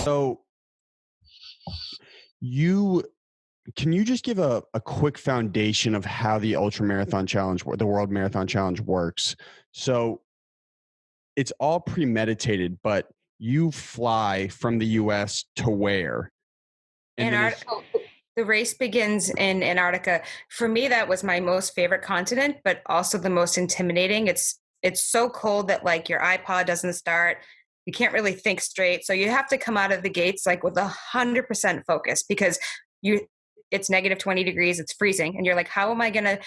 So you can you just give a quick foundation of how the ultra marathon challenge, the world marathon challenge works? So it's all premeditated, but you fly from the US to where? And then is Antarctica. The race begins in Antarctica. For me, that was my most favorite continent, but also the most intimidating. It's so cold that like your iPod doesn't start. You can't really think straight. So you have to come out of the gates like with 100% focus because you it's negative 20 degrees, it's freezing. And you're like, how am I gonna,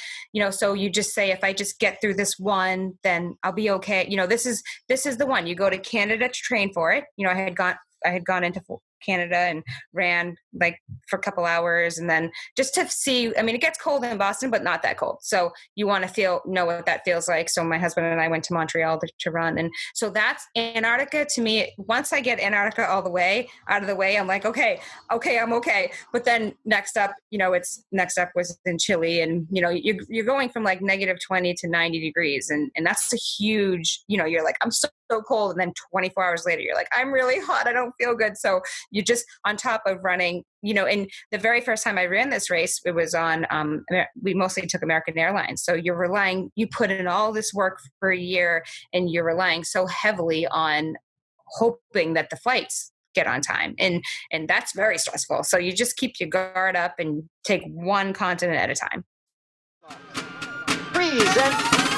so you just say, if I just get through this one, then I'll be okay. This is the one. You go to Canada to train for it. I had gone into Canada and ran like for a couple hours, and then just to see, I mean, it gets cold in Boston, but not that cold. So you want to know what that feels like. So my husband and I went to Montreal to run. And so that's Antarctica to me. Once I get Antarctica all the way out of the way, I'm like, okay, I'm okay. But then next up was in Chile, and you're going from like negative 20 to 90 degrees. And that's a huge, you're like, I'm so cold. And then 24 hours later, you're like, I'm really hot. I don't feel good. So you just, on top of running, and the very first time I ran this race, it was on, we mostly took American Airlines. So you put in all this work for a year, and you're relying so heavily on hoping that the flights get on time. And that's very stressful. So you just keep your guard up and take one continent at a time. Freeze and